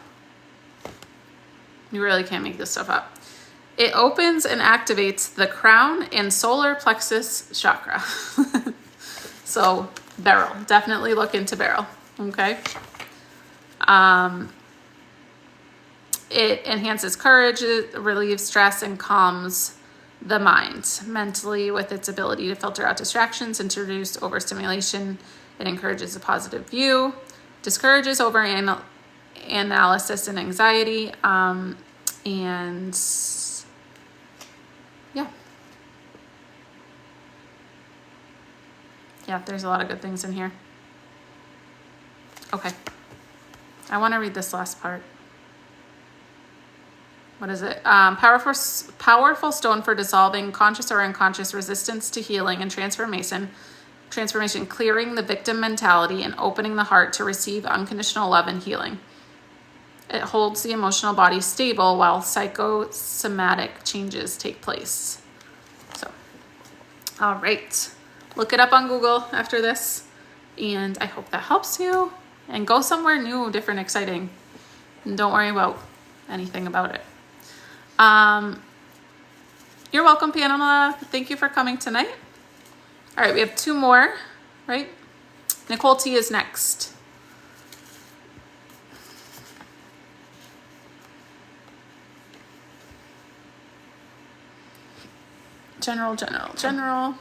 You really can't make this stuff up. It opens and activates the crown and solar plexus chakra. So Beryl, definitely look into Beryl, okay? It enhances courage, it relieves stress, and calms the mind mentally with its ability to filter out distractions, introduce overstimulation. It encourages a positive view, discourages overanalysis and anxiety, and yeah, there's a lot of good things in here. Okay, I want to read this last part. What is it? Powerful stone for dissolving conscious or unconscious resistance to healing and transformation, clearing the victim mentality and opening the heart to receive unconditional love and healing. It holds the emotional body stable while psychosomatic changes take place. So, all right. Look it up on Google after this, and I hope that helps you. And go somewhere new, different, exciting. And don't worry about anything about it. You're welcome, Panama. Thank you for coming tonight. All right, we have 2 more, right? Nicole T is next. General.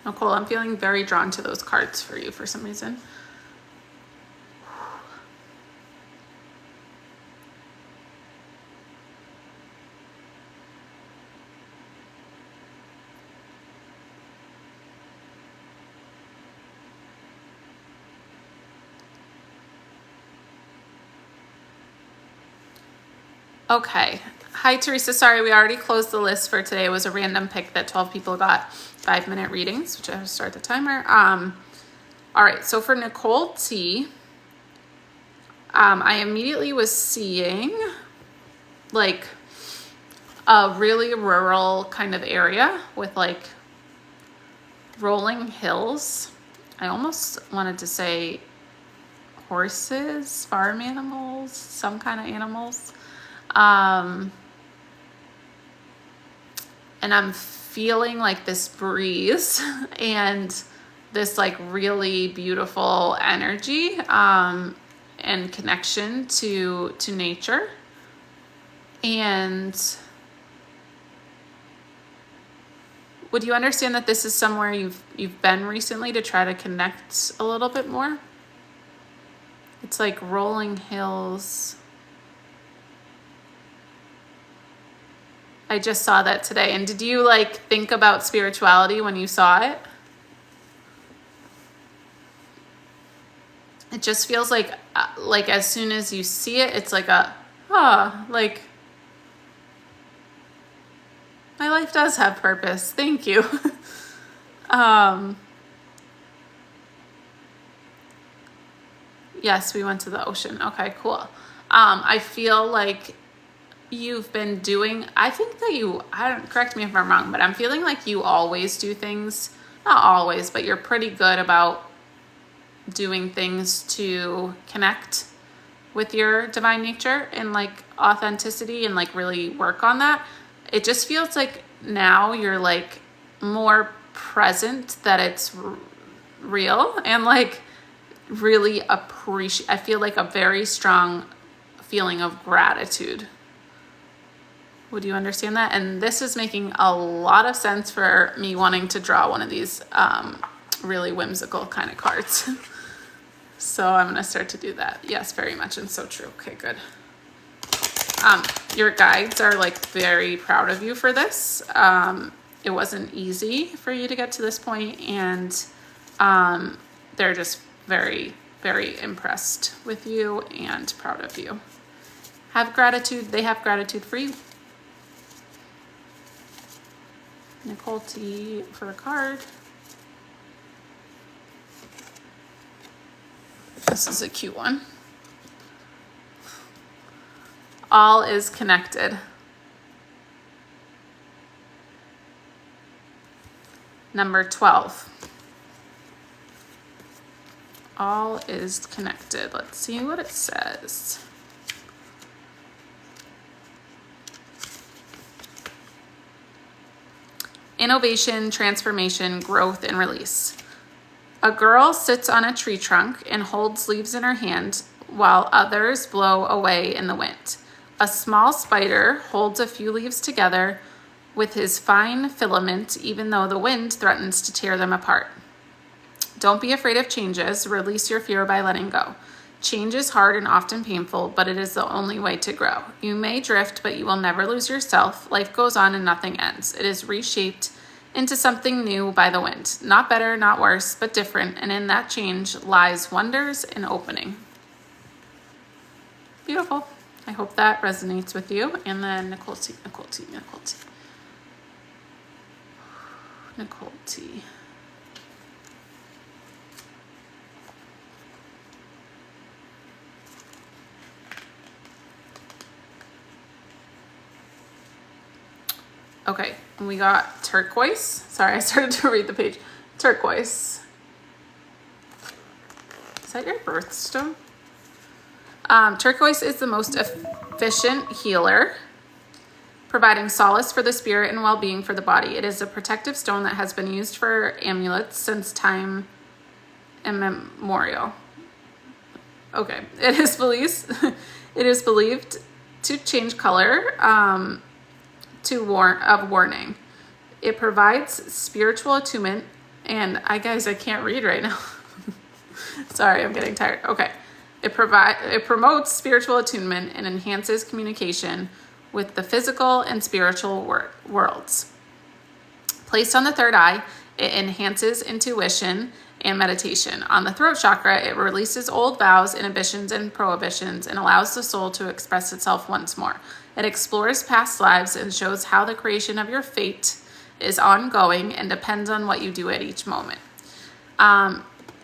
Nicole, I'm feeling very drawn to those cards for you for some reason. Okay. Hi, Teresa. Sorry, we already closed the list for today. It was a random pick that 12 people got 5-minute readings, which I have to start the timer. All right, so for Nicole T, I immediately was seeing like a really rural kind of area with like rolling hills. I almost wanted to say horses, farm animals, some kind of animals. And I'm feeling like this breeze and this like really beautiful energy, and connection to nature. And would you understand that this is somewhere you've been recently to try to connect a little bit more? It's like rolling hills. I just saw that today. And did you like think about spirituality when you saw it? It just feels like as soon as you see it, it's like like my life does have purpose. Thank you. Yes, we went to the ocean. Okay, cool. I feel like you've been doing, I think that correct me if I'm wrong, but I'm feeling like you always do things, not always, but you're pretty good about doing things to connect with your divine nature and like authenticity and like really work on that. It just feels like now you're like more present that it's real, and like really appreciate. I feel like a very strong feeling of gratitude. Would you understand that? And this is making a lot of sense for me wanting to draw one of these really whimsical kind of cards. So I'm going to start to do that. Yes, very much, and so true. Okay, good. Your guides are like very proud of you for this. It wasn't easy for you to get to this point, and they're just very, very impressed with you and proud of you. Have gratitude. They have gratitude for you. Nicole T for a card. This is a cute one. All is connected. Number 12. All is connected. Let's see what it says. Innovation, transformation, growth, and release. A girl sits on a tree trunk and holds leaves in her hand while others blow away in the wind. A small spider holds a few leaves together with his fine filament, even though the wind threatens to tear them apart. Don't be afraid of changes. Release your fear by letting go. Change is hard and often painful, but it is the only way to grow. You may drift, but you will never lose yourself. Life goes on and nothing ends. It is reshaped into something new by the wind. Not better, not worse, but different. And in that change lies wonders and opening. Beautiful. I hope that resonates with you. And then Nicole T, Nicole T, Nicole T. Nicole T. Okay, and we got turquoise. Sorry, I started to read the page. Turquoise. Is that your birthstone? Turquoise is the most efficient healer, providing solace for the spirit and well-being for the body. It is a protective stone that has been used for amulets since time immemorial. Okay, it is believed to change color of warning. It provides spiritual attunement, and guys, I can't read right now. Sorry, I'm getting tired. Okay. It promotes spiritual attunement and enhances communication with the physical and spiritual worlds. Placed on the third eye, it enhances intuition and meditation. On the throat chakra, it releases old vows, inhibitions, and prohibitions and allows the soul to express itself once more. It explores past lives and shows how the creation of your fate is ongoing and depends on what you do at each moment.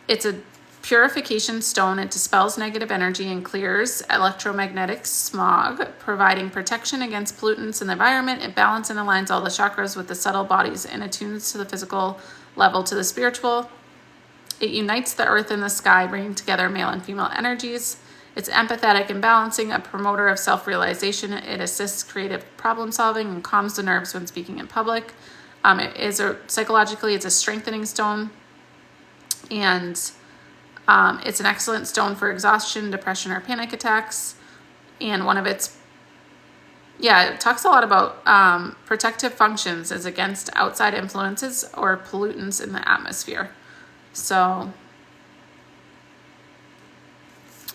It's a purification stone. It dispels negative energy and clears electromagnetic smog, providing protection against pollutants in the environment. It balances and aligns all the chakras with the subtle bodies and attunes to the physical level to the spiritual. It unites the earth and the sky, bringing together male and female energies. It's empathetic and balancing, a promoter of self-realization. It assists creative problem solving and calms the nerves when speaking in public. Psychologically, it's a strengthening stone. And it's an excellent stone for exhaustion, depression, or panic attacks. And one of its, it talks a lot about protective functions as against outside influences or pollutants in the atmosphere. So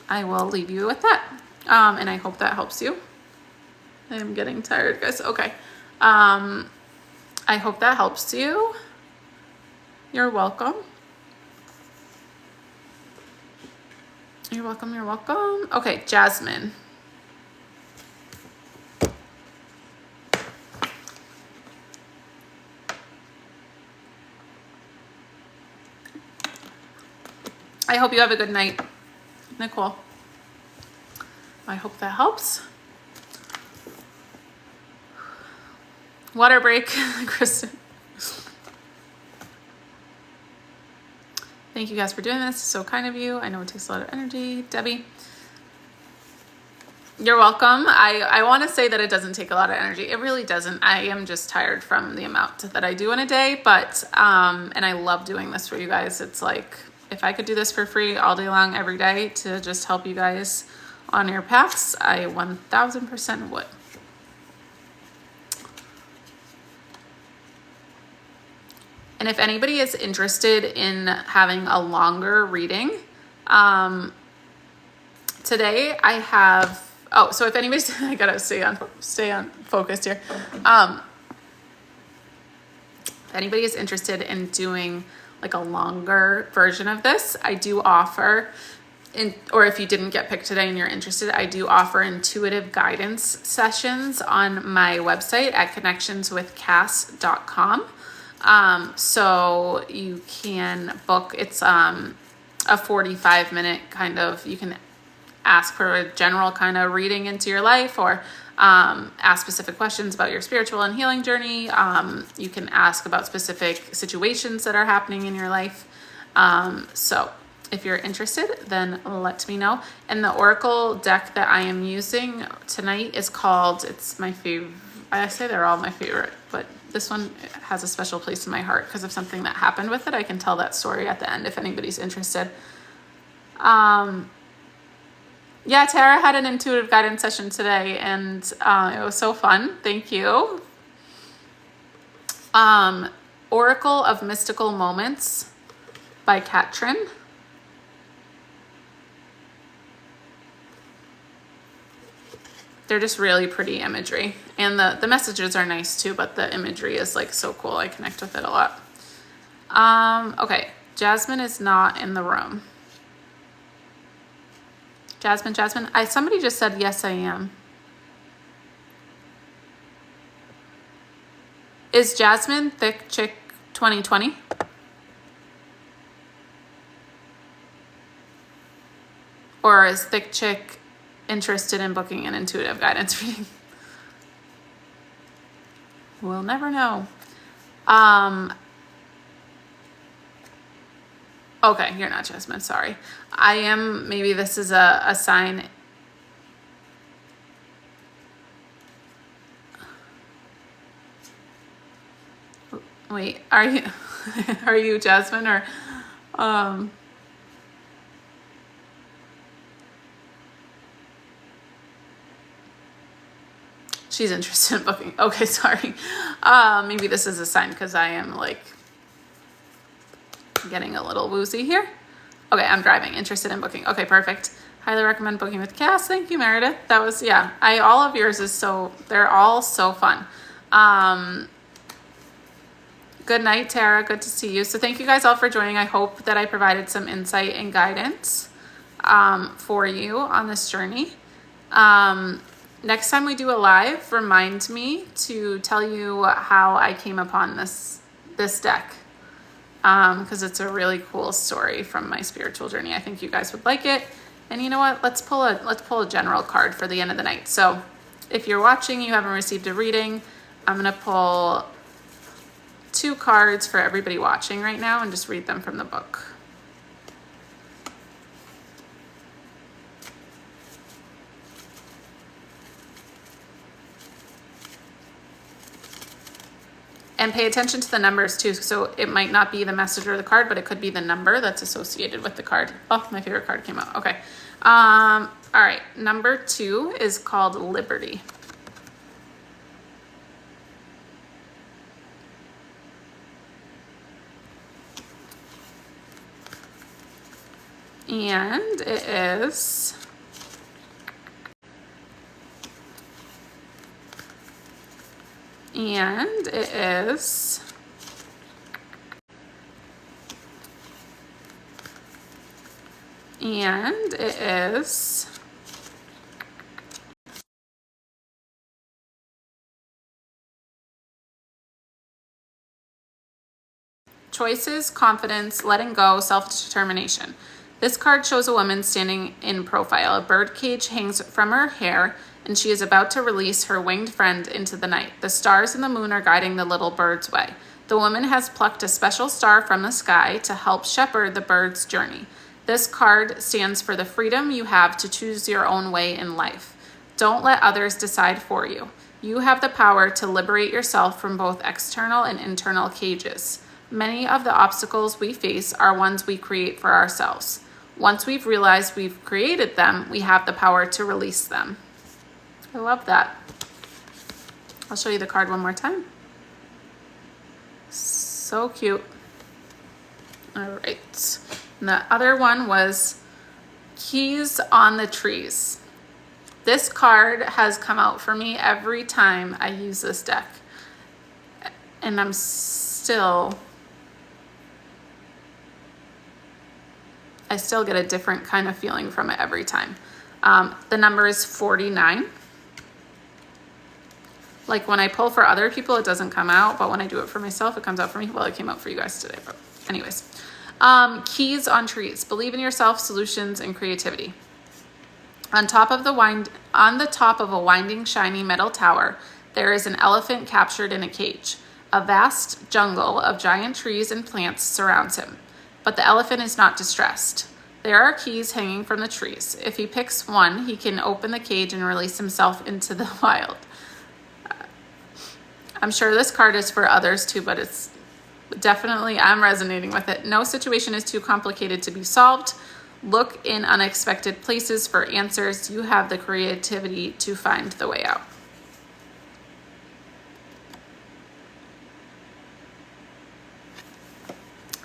I will leave you with that. And I hope that helps you. I am getting tired, guys. Okay. I hope that helps you. You're welcome. You're welcome. You're welcome. Okay, Jasmine. I hope you have a good night, Nicole. I hope that helps. Water break, Kristen. Thank you guys for doing this. So kind of you. I know it takes a lot of energy. Debbie. You're welcome. I want to say that it doesn't take a lot of energy. It really doesn't. I am just tired from the amount that I do in a day, but and I love doing this for you guys. It's like if I could do this for free all day long every day to just help you guys on your paths, I 1000% would. And if anybody is interested in having a longer reading, today I have, so if anybody's, I gotta stay on focused here. If anybody is interested in doing like a longer version of this, I do offer, or if you didn't get picked today and you're interested, I do offer intuitive guidance sessions on my website at connectionswithcass.com. So you can book, it's a 45-minute kind of, you can ask for a general kind of reading into your life, or ask specific questions about your spiritual and healing journey. You can ask about specific situations that are happening in your life. So if you're interested, then let me know. And the Oracle deck that I am using tonight is called, it's my favorite. I say they're all my favorite, but this one has a special place in my heart because of something that happened with it. I can tell that story at the end if anybody's interested. Yeah, Tara had an intuitive guidance session today, and it was so fun. Thank you. Oracle of Mystical Moments by Katrin. They're just really pretty imagery. And the messages are nice too, but the imagery is like so cool. I connect with it a lot. Okay, Jasmine is not in the room. Jasmine, somebody just said, yes, I am. Is Jasmine Thick Chick 2020? Or is Thick Chick interested in booking an intuitive guidance reading? We'll never know. Okay, you're not Jasmine, sorry. I am, maybe this is a sign. Wait, are you are you Jasmine, or she's interested in booking. Okay, sorry. Maybe this is a sign because I am like getting a little woozy here. Okay, I'm driving. Interested in booking. Okay, perfect. Highly recommend booking with Cass. Thank you, Meredith. That was, yeah. All of yours is so, they're all so fun. Good night, Tara. Good to see you. So thank you guys all for joining. I hope that I provided some insight and guidance for you on this journey. Next time we do a live, remind me to tell you how I came upon this deck. Because it's a really cool story from my spiritual journey. I think you guys would like it. And you know what? Let's pull a general card for the end of the night. So if you're watching, you haven't received a reading, I'm going to pull 2 cards for everybody watching right now and just read them from the book. And pay attention to the numbers too. So it might not be the message or the card, but it could be the number that's associated with the card. Oh, my favorite card came out. Okay. All right. Number 2 is called Liberty. And it is choices, confidence, letting go, self-determination. This card shows a woman standing in profile. A bird cage hangs from her hair, and she is about to release her winged friend into the night. The stars and the moon are guiding the little bird's way. The woman has plucked a special star from the sky to help shepherd the bird's journey. This card stands for the freedom you have to choose your own way in life. Don't let others decide for you. You have the power to liberate yourself from both external and internal cages. Many of the obstacles we face are ones we create for ourselves. Once we've realized we've created them, we have the power to release them. I love that. I'll show you the card one more time. So cute. All right. And the other one was Keys on the Trees. This card has come out for me every time I use this deck. And I still get a different kind of feeling from it every time. The number is 49. Like when I pull for other people, it doesn't come out, but when I do it for myself, it comes out for me. Well, it came out for you guys today, but anyways. Keys on trees. Believe in yourself, solutions, and creativity. On the top of a winding, shiny metal tower, there is an elephant captured in a cage. A vast jungle of giant trees and plants surrounds him, but the elephant is not distressed. There are keys hanging from the trees. If he picks one, he can open the cage and release himself into the wild. I'm sure this card is for others too, but it's definitely, I'm resonating with it. No situation is too complicated to be solved. Look in unexpected places for answers. You have the creativity to find the way out.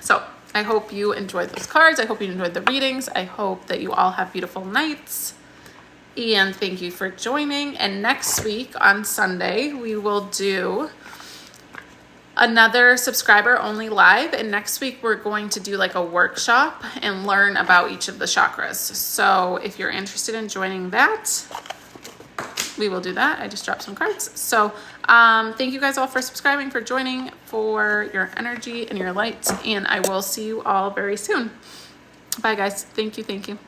So I hope you enjoyed those cards. I hope you enjoyed the readings. I hope that you all have beautiful nights. And thank you for joining. And next week on Sunday, we will do another subscriber only live. And next week, we're going to do like a workshop and learn about each of the chakras. So if you're interested in joining that, we will do that. I just dropped some cards. So thank you guys all for subscribing, for joining, for your energy and your light. And I will see you all very soon. Bye guys. Thank you. Thank you.